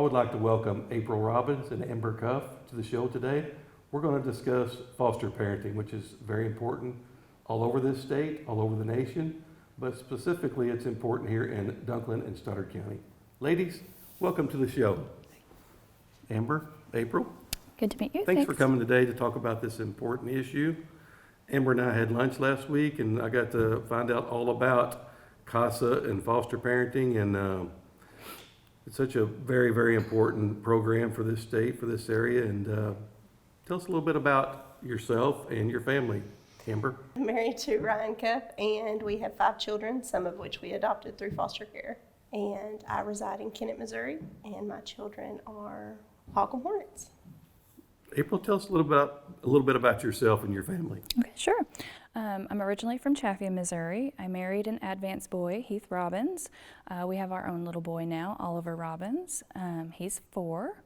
would like to welcome April Robbins and 𝐓𝐎𝐍𝐈𝐆𝐇𝐓 to the show today. We're going to discuss foster parenting, which is very important all over this state, all over the nation, but specifically it's important here in Dunklin and Stutter County. Ladies, welcome to the show. Amber, April. Good to meet you. Thanks for coming today to talk about this important issue. Amber and I had lunch last week, and I got to find out all about CASA and foster parenting, and it's such a very, very important program for this state, for this area. And tell us a little bit about yourself and your family, Amber. I'm married to 𝐅𝐄𝐀𝐓𝐔𝐑𝐄𝐃, and we have 5 children, some of which we adopted through foster care. And I reside in Kennett, Missouri, and my children are Hawk Hornets. April, tell us a little bit about yourself and your family. Okay, sure. I'm originally from Chaffee, Missouri. I married an advanced boy, Heath Robbins. We have our own little boy now, Oliver Robbins. He's 4.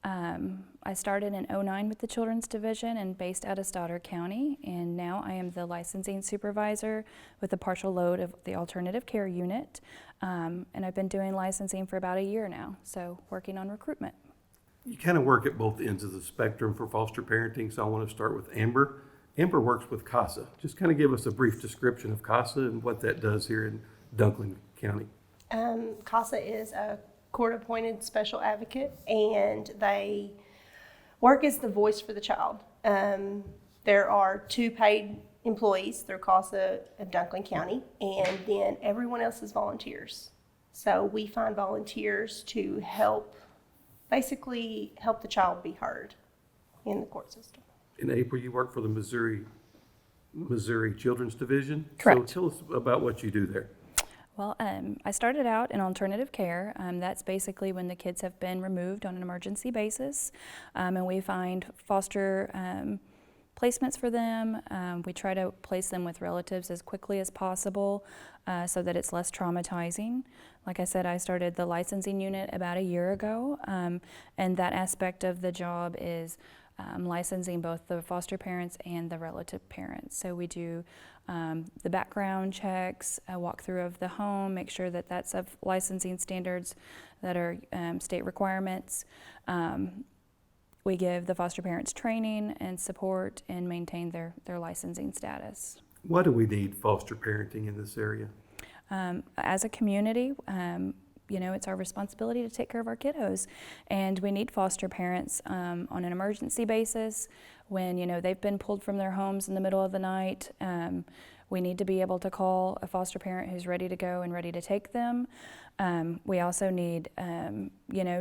I started in '09 with the Children's Division and based out of Stutter County, and now I am the licensing supervisor with a partial load of the alternative care unit. And I've been doing licensing for about a year now, so working on recruitment. You kind of work at both ends of the spectrum for foster parenting, so I want to start with Amber. Amber works with CASA. Just kind of give us a brief description of CASA and what that does here in Dunklin County. CASA is a court-appointed special advocate, and they work as the voice for the child. There are 2 paid employees through CASA of Dunklin County, and then everyone else is volunteers. So we find volunteers to basically help the child be heard in the court system. In April, you work for the Missouri Children's Division. Correct. So tell us about what you do there. Well, I started out in alternative care. That's basically when the kids have been removed on an emergency basis, and we find foster placements for them. We try to place them with relatives as quickly as possible so that it's less traumatizing. Like I said, I started the licensing unit about a year ago, and that aspect of the job is licensing both the foster parents and the relative parents. So we do the background checks, a walkthrough of the home, make sure that that's of licensing standards that are state requirements. We give the foster parents training and support and maintain their licensing status. Why do we need foster parenting in this area? As a community, it's our responsibility to take care of our kiddos, and we need foster parents on an emergency basis. When they've been pulled from their homes in the middle of the night, we need to be able to call a foster parent who's ready to go and ready to take them. We also need,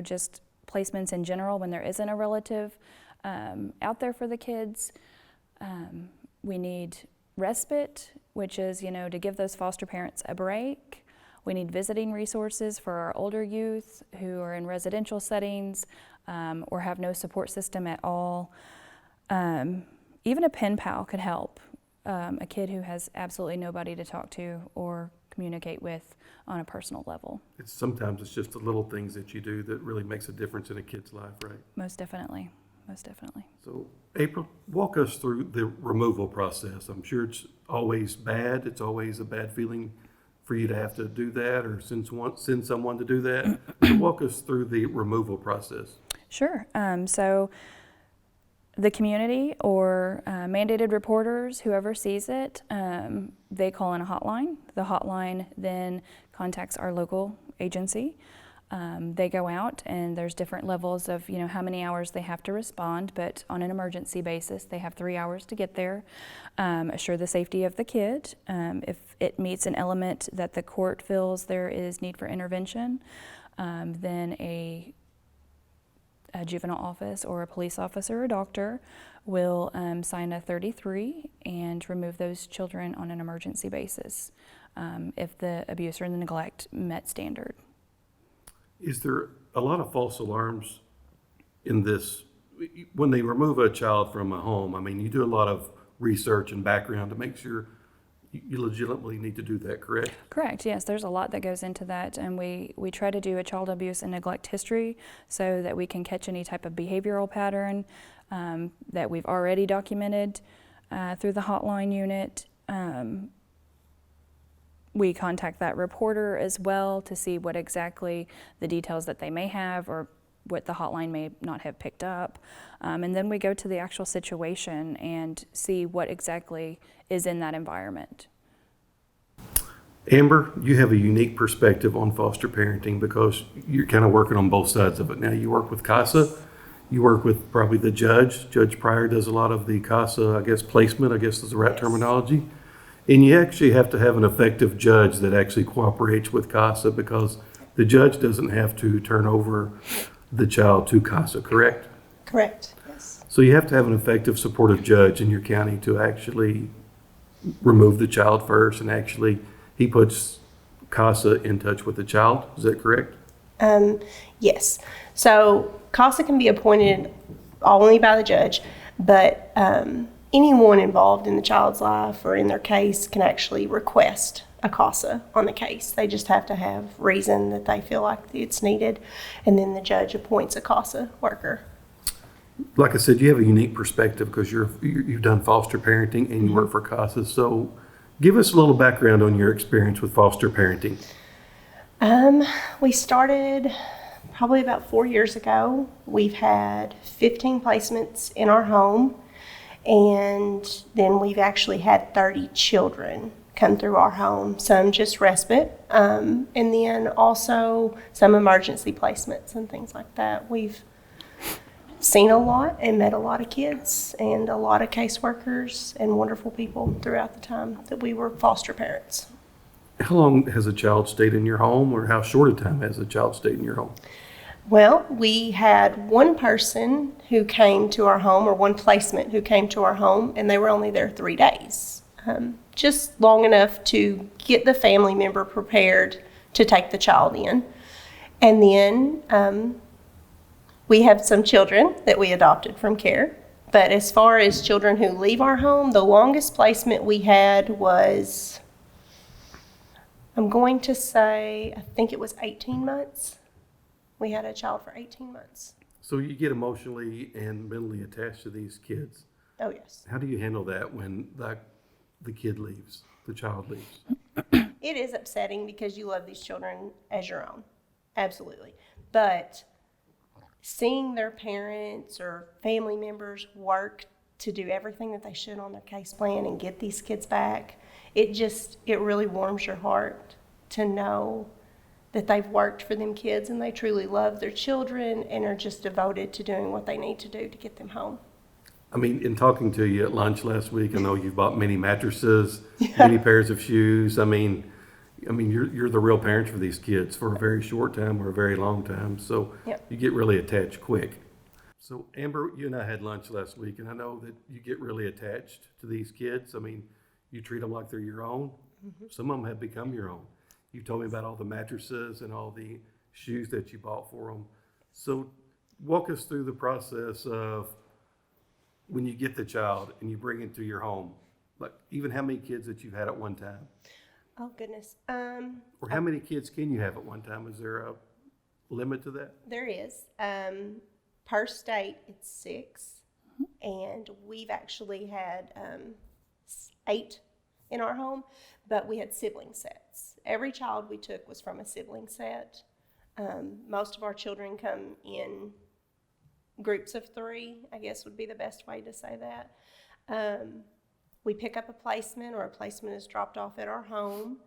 just placements in general when there isn't a relative out there for the kids. We need respite, which is, to give those foster parents a break. We need visiting resources for our older youth who are in residential settings or have no support system at all. Even a pen pal could help a kid who has absolutely nobody to talk to or communicate with on a personal level. Sometimes it's just the little things that you do that really makes a difference in a kid's life, right? Most definitely. Most definitely. So, April, walk us through the removal process. I'm sure it's always bad. It's always a bad feeling for you to have to do that or send someone to do that. So walk us through the removal process. Sure. So the community or mandated reporters, whoever sees it, they call in a hotline. The hotline then contacts our local agency. They go out, and there's different levels of how many hours they have to respond, but on an emergency basis they have 3 hours to get there, assure the safety of the kid. If it meets an element that the court feels there is need for intervention, then a juvenile office or a police officer or doctor will sign a 33 and remove those children on an emergency basis if the abuse or the neglect met standard. Is there a lot of false alarms in this? When they remove a child from a home, I mean, you do a lot of research and background to make sure you legitimately need to do that, correct? Correct, yes. There's a lot that goes into that, and we try to do a child abuse and neglect history so that we can catch any type of behavioral pattern that we've already documented through the hotline unit. We contact that reporter as well to see what exactly the details that they may have or what the hotline may not have picked up. And then we go to the actual situation and see what exactly is in that environment. Amber, you have a unique perspective on foster parenting because you're kind of working on both sides of it. Now, you work with CASA, you work with probably the judge. Judge Pryor does a lot of the CASA, I guess, placement, I guess is the right terminology. And you actually have to have an effective judge that actually cooperates with CASA because the judge doesn't have to turn over the child to CASA, correct? Correct, yes. So you have to have an effective, supportive judge in your county to actually remove the child first, and actually he puts CASA in touch with the child. Is that correct? Yes. So CASA can be appointed only by the judge, but anyone involved in the child's life or in their case can actually request a CASA on the case. They just have to have reason that they feel like it's needed, and then the judge appoints a CASA worker. Like I said, you have a unique perspective because you've done foster parenting and you work for CASA. So give us a little background on your experience with foster parenting. We started probably about 4 years ago. We've had 15 placements in our home, and then we've actually had 30 children come through our home, some just respite, and then also some emergency placements and things like that. We've seen a lot and met a lot of kids and a lot of caseworkers and wonderful people throughout the time that we were foster parents. How long has a child stayed in your home, or how short a time has a child stayed in your home? Well, we had one person who came to our home, or one placement who came to our home, and they were only there 3 days. Just long enough to get the family member prepared to take the child in. And then we have some children that we adopted from care. But as far as children who leave our home, the longest placement we had was, I'm going to say, I think it was 18 months. We had a child for 18 months. So you get emotionally and mentally attached to these kids. Oh, yes. How do you handle that when the kid leaves, the child leaves? It is upsetting because you love these children as your own. Absolutely. But seeing their parents or family members work to do everything that they should on their case plan and get these kids back, it really warms your heart to know that they've worked for them kids and they truly love their children and are just devoted to doing what they need to do to get them home. I mean, in talking to you at lunch last week, I know you've bought many mattresses, many pairs of shoes. I mean, you're the real parents for these kids for a very short time or a very long time. So You get really attached quick. So Amber, you and I had lunch last week, and I know that you get really attached to these kids. I mean, you treat them like they're your own. Mm-hmm. Some of them have become your own. You told me about all the mattresses and all the shoes that you bought for them. So walk us through the process of when you get the child and you bring it to your home, like even how many kids that you've had at one time? Oh, goodness. Or how many kids can you have at one time? Is there a limit to that? There is. Per state, it's 6. And we've actually had 8 in our home, but we had sibling sets. Every child we took was from a sibling set. Most of our children come in groups of 3, I guess would be the best way to say that. We pick up a placement, or a placement is dropped off at our home,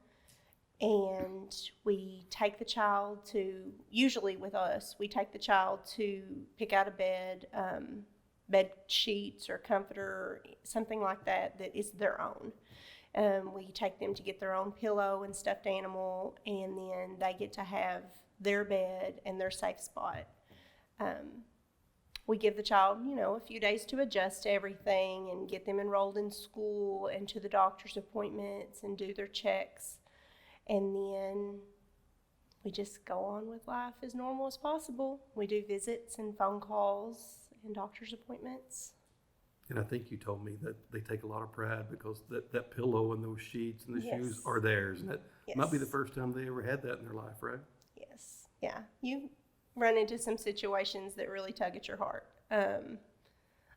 and we take the child to, usually with us, we take the child to pick out a bed, bed sheets or comforter, or something like that is their own. We take them to get their own pillow and stuffed animal, and then they get to have their bed and their safe spot. We give the child, a few days to adjust to everything and get them enrolled in school and to the doctor's appointments and do their checks. And then we just go on with life as normal as possible. We do visits and phone calls and doctor's appointments. And I think you told me that they take a lot of pride because that pillow and those sheets and the Yes. shoes are theirs. And that Yes. might be the first time they ever had that in their life, right? Yes. Yeah. You run into some situations that really tug at your heart.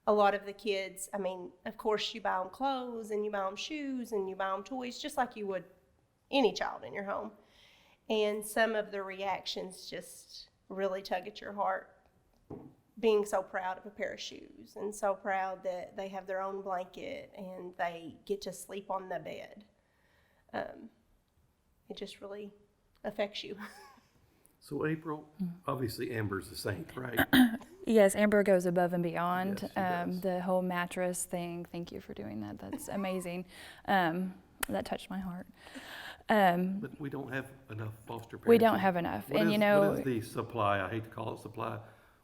A lot of the kids, of course you buy them clothes and you buy them shoes and you buy them toys just like you would any child in your home. And some of the reactions just really tug at your heart being so proud of a pair of shoes and so proud that they have their own blanket and they get to sleep on the bed. It just really affects you. So April, obviously Amber's a saint, right? Yes, Amber goes above and beyond. Yes, she does. The whole mattress thing, thank you for doing that. That's amazing. That touched my heart. But we don't have enough foster parents. We don't have enough. What And is- you know, What is the supply? I hate to call it supply.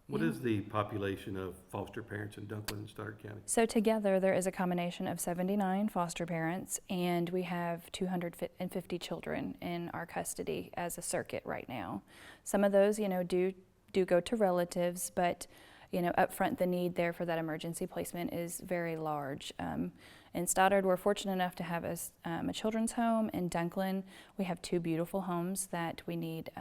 What is the population of foster parents in Dunklin and Stutter County? so together there is a combination of 79 foster parents, and we have 250 children in our custody as a circuit right now. Some of those, do go to relatives, but up front the need there for that emergency placement is very large. In Stoddard, we're fortunate enough to have a children's home. In Dunklin, we have 2 beautiful homes that we need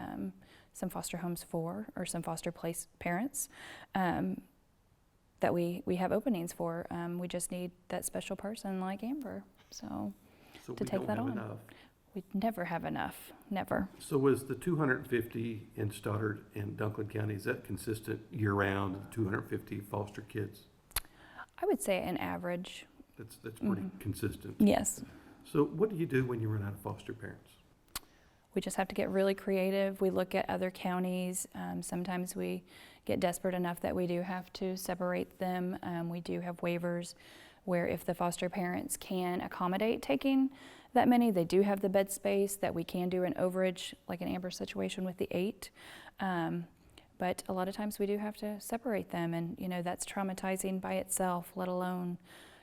some foster homes for, or some foster place parents that we have openings for. We just need that special person like Amber, so So to we take don't that have on. enough. We never have enough, never. So is the 250 in Stoddard and Dunklin County, is that consistent year-round, 250 foster kids? I would say an average, That's pretty consistent. yes. So what do you do when you run out of foster parents? We just have to get really creative. We look at other counties. Sometimes we get desperate enough that we do have to separate them. We do have waivers where if the foster parents can accommodate taking that many, they do have the bed space that we can do an overage, like an Amber situation with the 8. But a lot of times we do have to separate them, and that's traumatizing by itself, let alone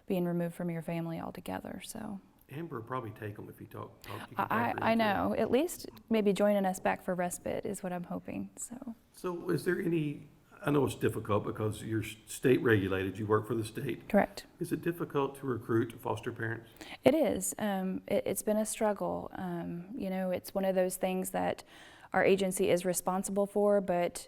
being removed from your family altogether. So Amber will probably take them if you talk. You can talk her I into it. know, at least maybe joining us back for respite is what I'm hoping, so. So is there any, I know it's difficult because you're state regulated, you work for the state. Correct. Is it difficult to recruit foster parents? It is. It's been a struggle. It's one of those things that our agency is responsible for, but,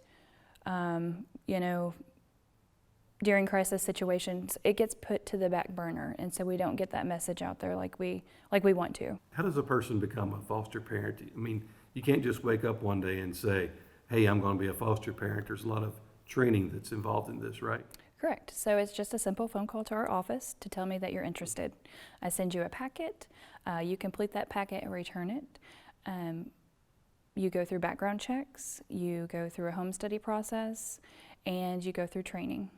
during crisis situations, it gets put to the back burner, and so we don't get that message out there like we want to. How does a person become a foster parent? I mean, you can't just wake up one day and say, hey, I'm going to be a foster parent. There's a lot of training that's involved in this, right? Correct. So it's just a simple phone call to our office to tell me that you're interested. I send you a packet. You complete that packet and return it. You go through background checks. You go through a home study process, and you go through training.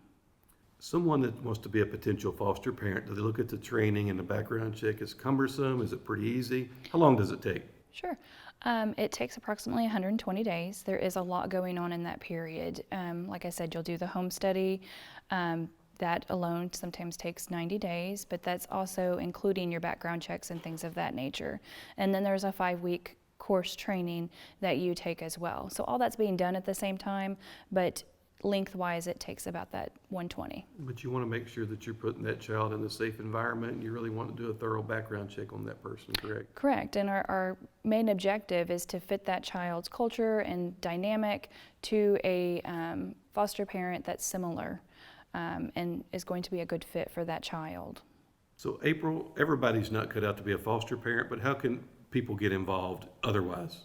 Someone that wants to be a potential foster parent, do they look at the training and the background check as cumbersome? Is it pretty easy? How long does it take? Sure. It takes approximately 120 days. There is a lot going on in that period. Like I said, you'll do the home study. That alone sometimes takes 90 days, but that's also including your background checks and things of that nature. And then there's a 5-week course training that you take as well. So all that's being done at the same time, but lengthwise it takes about that 120. But you want to make sure that you're putting that child in a safe environment, and you really want to do a thorough background check on that person, correct? Correct, and our main objective is to fit that child's culture and dynamic to a foster parent that's similar and is going to be a good fit for that child. So April, everybody's not cut out to be a foster parent, but how can people get involved otherwise?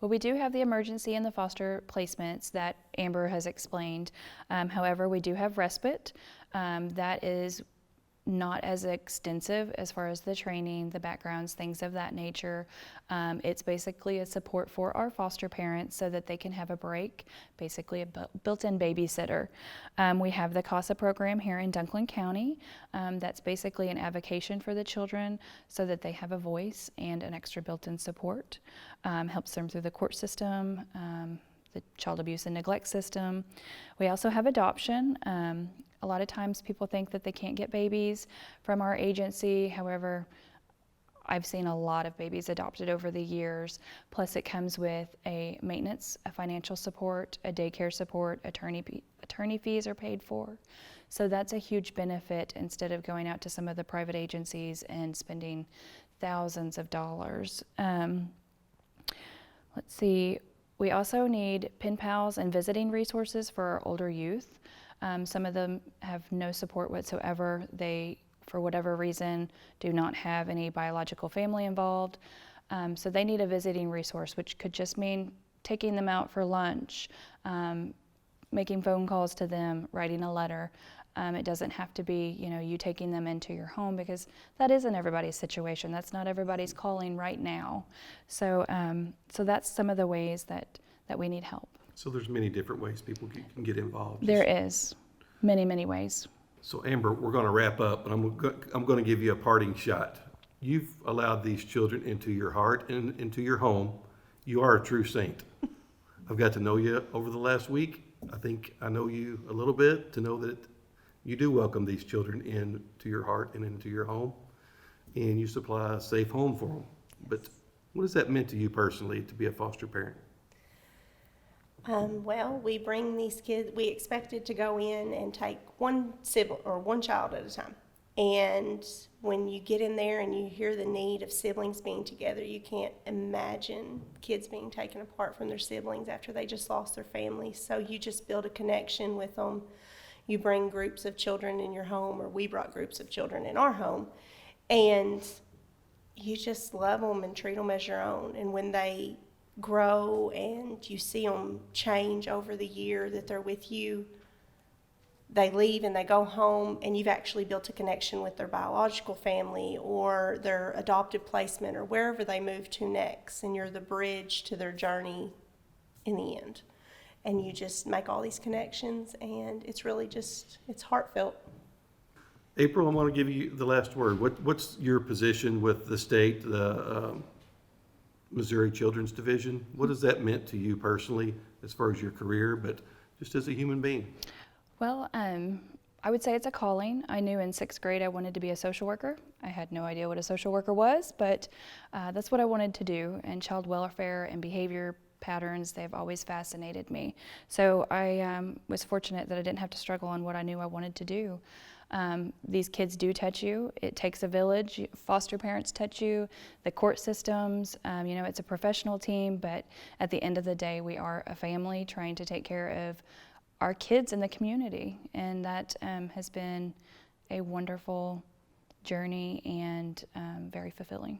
Well, we do have the emergency and the foster placements that Amber has explained. However, we do have respite. That is not as extensive as far as the training, the backgrounds, things of that nature. It's basically a support for our foster parents so that they can have a break, basically a built-in babysitter. We have the CASA program here in Dunklin County. That's basically an avocation for the children so that they have a voice and an extra built-in support. Helps them through the court system, the child abuse and neglect system. We also have adoption. A lot of times people think that they can't get babies from our agency. However, I've seen a lot of babies adopted over the years. Plus it comes with a maintenance, a financial support, a daycare support, attorney fees are paid for. So that's a huge benefit instead of going out to some of the private agencies and spending thousands of dollars. Let's see. We also need pen pals and visiting resources for our older youth. Some of them have no support whatsoever. They, for whatever reason, do not have any biological family involved. So they need a visiting resource, which could just mean taking them out for lunch, making phone calls to them, writing a letter. It doesn't have to be, you taking them into your home, because that isn't everybody's situation. That's not everybody's calling right now. So that's some of the ways that we need help. So there's many different ways people can get involved. There is many, many ways. So Amber, we're going to wrap up, and I'm going to give you a parting shot. You've allowed these children into your heart and into your home. You are a true saint. I've got to know you over the last week. I think I know you a little bit to know that you do welcome these children into your heart and into your home, and you supply a safe home for them. But what has that meant to you personally to be a foster parent? Well, we bring these kids, we expected to go in and take one sibling or one child at a time. And when you get in there and you hear the need of siblings being together, you can't imagine kids being taken apart from their siblings after they just lost their family. So you just build a connection with them. You bring groups of children in your home, or we brought groups of children in our home, and you just love them and treat them as your own. And when they grow and you see them change over the year that they're with you, they leave and they go home, and you've actually built a connection with their biological family or their adoptive placement or wherever they move to next, and you're the bridge to their journey in the end. And you just make all these connections, and it's really just, it's heartfelt. April, I want to give you the last word. What's your position with the state, the Missouri Children's Division? What has that meant to you personally as far as your career, but just as a human being? Well, I would say it's a calling. I knew in 6th grade I wanted to be a social worker. I had no idea what a social worker was, but that's what I wanted to do. And child welfare and behavior patterns, they've always fascinated me. So I was fortunate that I didn't have to struggle on what I knew I wanted to do. These kids do touch you. It takes a village. Foster parents touch you. The court systems, it's a professional team, but at the end of the day, we are a family trying to take care of our kids in the community. And that has been a wonderful journey and very fulfilling.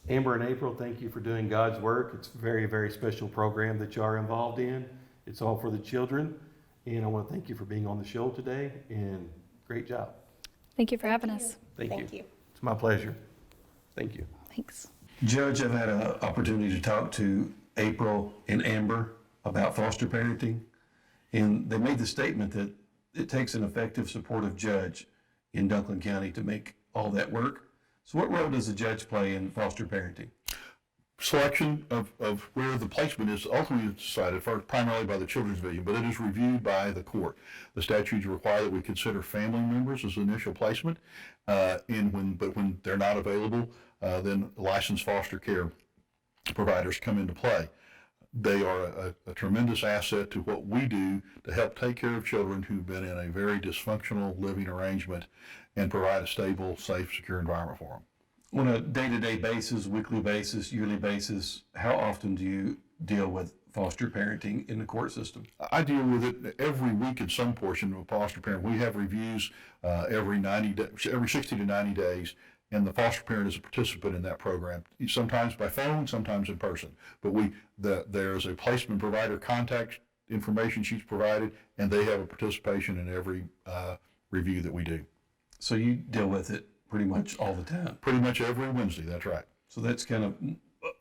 Amber and April, thank you for doing God's work. It's a very, very special program that you are involved in. It's all for the children. And I want to thank you for being on the show today, and great job. Thank you for having us. Thank you. It's my pleasure. Thank you. Thanks. Judge, I've had an opportunity to talk to April and Amber about foster parenting, and they made the statement that it takes an effective, supportive judge in Dunklin County to make all that work. So what role does a judge play in foster parenting? Selection of where the placement is ultimately decided first primarily by the Children's Division, but it is reviewed by the court. The statutes require that we consider family members as initial placement, but when they're not available, then licensed foster care providers come into play. They are a tremendous asset to what we do to help take care of children who've been in a very dysfunctional living arrangement and provide a stable, safe, secure environment for them. On a day-to-day basis, weekly basis, yearly basis, how often do you deal with foster parenting in the court system? I deal with it every week in some portion of foster parent. We have reviews every 60 to 90 days, and the foster parent is a participant in that program, sometimes by phone, sometimes in person. But there's a placement provider contact information she's provided, and they have a participation in every review that we do. So you deal with it pretty much all the time? Pretty much every Wednesday, that's right. So that's kind of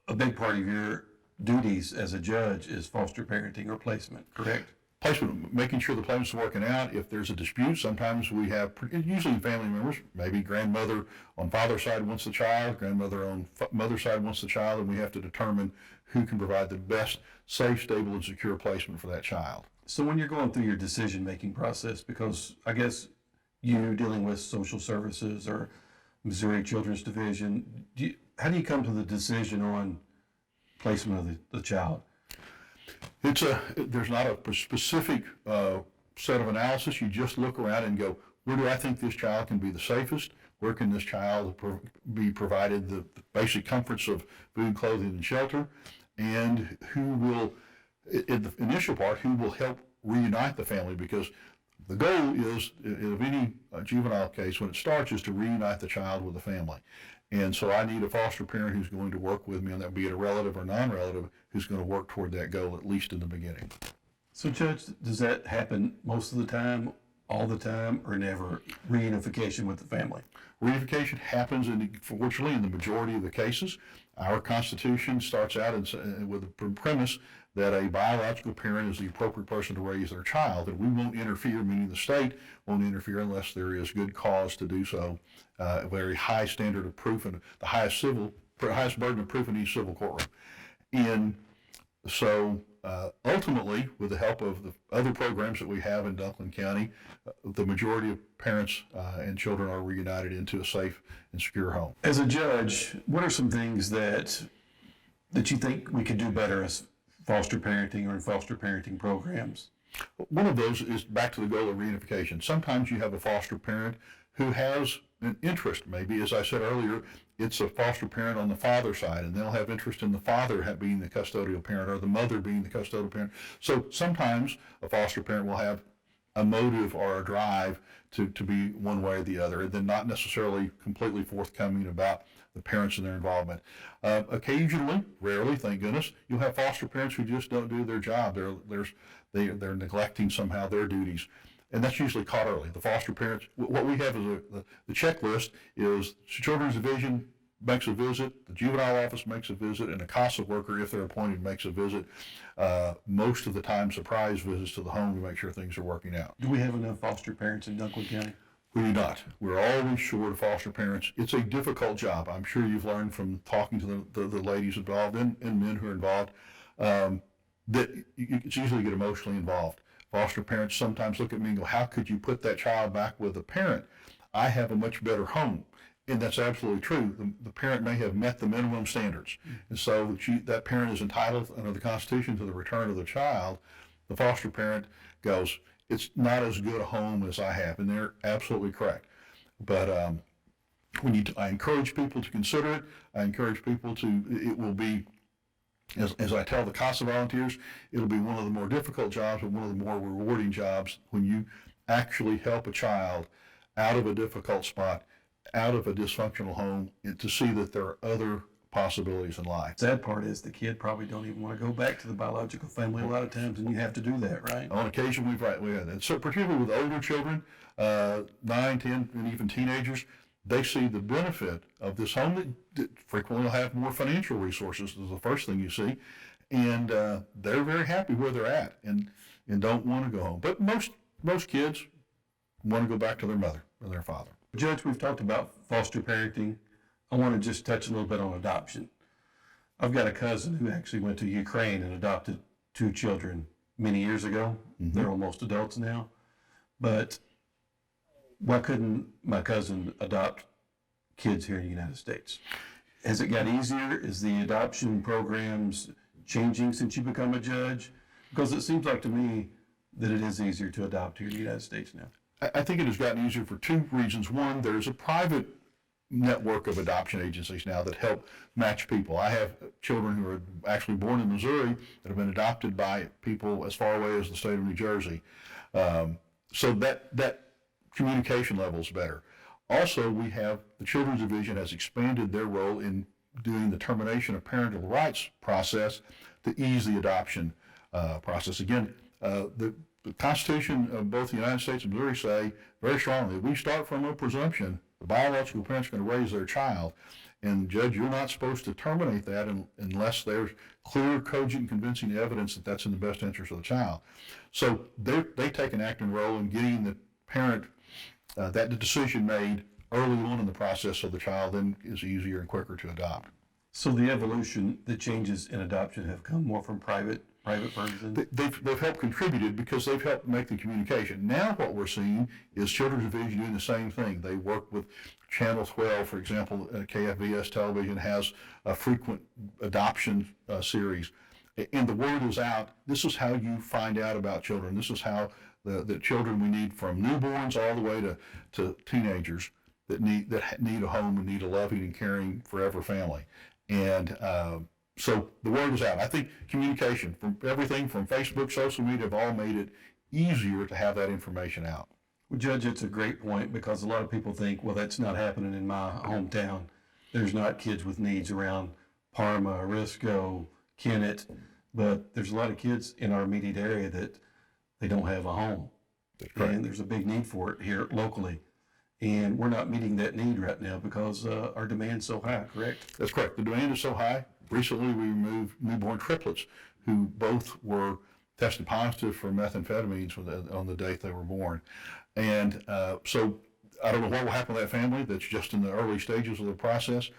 a big part of your duties as a judge is foster parenting or placement, correct? Placement, making sure the placement's working out. If there's a dispute, sometimes we have, usually family members, maybe grandmother on father's side wants the child, grandmother on mother's side wants the child, and we have to determine who can provide the best safe, stable, and secure placement for that child. So when you're going through your decision-making process, because I guess you dealing with social services or Missouri Children's Division, how do you come to the decision on placement of the child? There's not a specific set of analysis. You just look around and go, where do I think this child can be the safest? Where can this child be provided the basic comforts of food, clothing, and shelter? And who will, in the initial part, who will help reunite the family? Because the goal is, of any juvenile case, when it starts, is to reunite the child with the family. And so I need a foster parent who's going to work with me on that, be it a relative or non-relative, who's going to work toward that goal, at least in the beginning. So Judge, does that happen most of the time, all the time, or never, reunification with the family? Reunification happens, fortunately, in the majority of the cases. Our Constitution starts out with the premise that a biological parent is the appropriate person to raise their child, and we won't interfere, meaning the state won't interfere unless there is good cause to do so, a very high standard of proof and the highest burden of proof in each civil courtroom. And so ultimately, with the help of the other programs that we have in Dunklin County, the majority of parents and children are reunited into a safe and secure home. As a judge, what are some things that you think we could do better as foster parenting or in foster parenting programs? One of those is back to the goal of reunification. Sometimes you have a foster parent who has an interest, maybe, as I said earlier, it's a foster parent on the father side, and they'll have interest in the father being the custodial parent or the mother being the custodial parent. So sometimes a foster parent will have a motive or a drive to be one way or the other, and then not necessarily completely forthcoming about the parents and their involvement. Occasionally, rarely, thank goodness, you'll have foster parents who just don't do their job. They're neglecting somehow their duties. And that's usually caught early. The foster parents, what we have is the checklist is Children's Division makes a visit, the juvenile office makes a visit, and a CASA worker, if they're appointed, makes a visit. Most of the time, surprise visits to the home to make sure things are working out. Do we have enough foster parents in Dunklin County? We do not. We're always short of foster parents. It's a difficult job. I'm sure you've learned from talking to the ladies involved and men who are involved that it's easy to get emotionally involved. Foster parents sometimes look at me and go, how could you put that child back with a parent? I have a much better home. And that's absolutely true. The parent may have met the minimum standards. And so that parent is entitled under the Constitution to the return of the child. The foster parent goes, it's not as good a home as I have. And they're absolutely correct. But I encourage people to consider it. I encourage people it will be, as I tell the CASA volunteers, it'll be one of the more difficult jobs, but one of the more rewarding jobs when you actually help a child out of a difficult spot, out of a dysfunctional home, and to see that there are other possibilities in life. Sad part is the kid probably don't even want to go back to the biological family a lot of times, and you have to do that, right? On occasion, we had that. So particularly with older children, 9, 10, and even teenagers, they see the benefit of this home that frequently will have more financial resources is the first thing you see. And they're very happy where they're at and don't want to go home. But most kids want to go back to their mother or their father. Judge, we've talked about foster parenting. I want to just touch a little bit on adoption. I've got a cousin who actually went to Ukraine and adopted 2 children many years ago. Mm-hmm. They're almost adults now. But why couldn't my cousin adopt kids here in the United States? Has it got easier? Is the adoption programs changing since you become a judge? Because it seems like to me that it is easier to adopt here in the United States now. I think it has gotten easier for 2 reasons. One, there's a private network of adoption agencies now that help match people. I have children who are actually born in Missouri that have been adopted by people as far away as the state of New Jersey. So that communication level is better. Also, we have the Children's Division has expanded their role in doing the termination of parental rights process to ease the adoption process. Again, the Constitution of both the United States and Missouri say very strongly, we start from a presumption the biological parent's going to raise their child. And Judge, you're not supposed to terminate that unless there's clear, cogent, convincing evidence that that's in the best interest of the child. So they take an active role in getting the parent that decision made early on in the process, so the child then is easier and quicker to adopt. So the evolution, the changes in adoption have come more from private firms? They've helped contributed because they've helped make the communication. Now what we're seeing is Children's Division doing the same thing. They work with Channel 12, for example, KFVS television has a frequent adoption series. And the word is out. This is how you find out about children. This is how the children we need from newborns all the way to teenagers that need a home and need a loving and caring forever family. And so the word is out. I think communication from everything from Facebook, social media have all made it easier to have that information out. Well, Judge, it's a great point because a lot of people think, well, that's not happening in my hometown. there's not kids with needs around Parma, Risco, Kennett, but there's a lot of kids in our immediate area that they don't have a home. That's correct. And there's a big need for it here locally. And we're not meeting that need right now because our demand's so high, correct? That's correct. The demand is so high. Recently, we removed newborn triplets who both were tested positive for methamphetamines on the date they were born. And so I don't know what will happen to that family. That's just in the early stages of the process.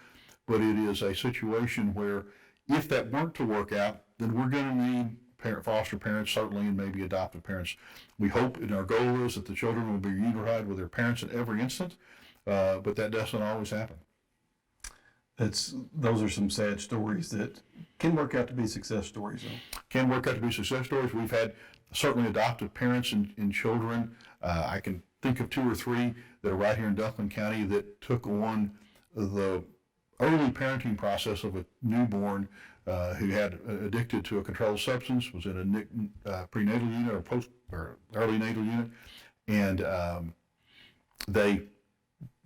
But it is a situation where if that weren't to work out, then we're going to need foster parents, certainly, and maybe adoptive parents. We hope, and our goal is that the children will be reunited with their parents in every instant, but that doesn't always happen. Those are some sad stories that can work out to be success stories, though. Can work out to be success stories. We've had certainly adoptive parents and children. I can think of 2 or 3 that are right here in Dunklin County that took on the early parenting process of a newborn who had addicted to a controlled substance, was in a prenatal unit or early natal unit, and they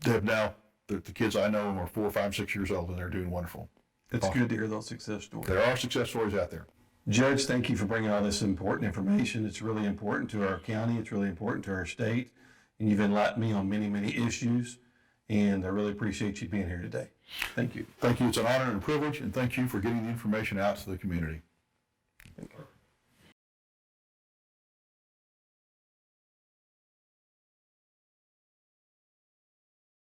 have now, the kids I know are 4, 5, 6 years old, and they're doing wonderful. It's good to hear those success stories. There are success stories out there. Judge, thank you for bringing all this important information. It's really important to our county. It's really important to our state. And you've enlightened me on many, many issues. And I really appreciate you being here today. Thank you. Thank you. It's an honor and a privilege, and thank you for getting the information out to the community. Thank you.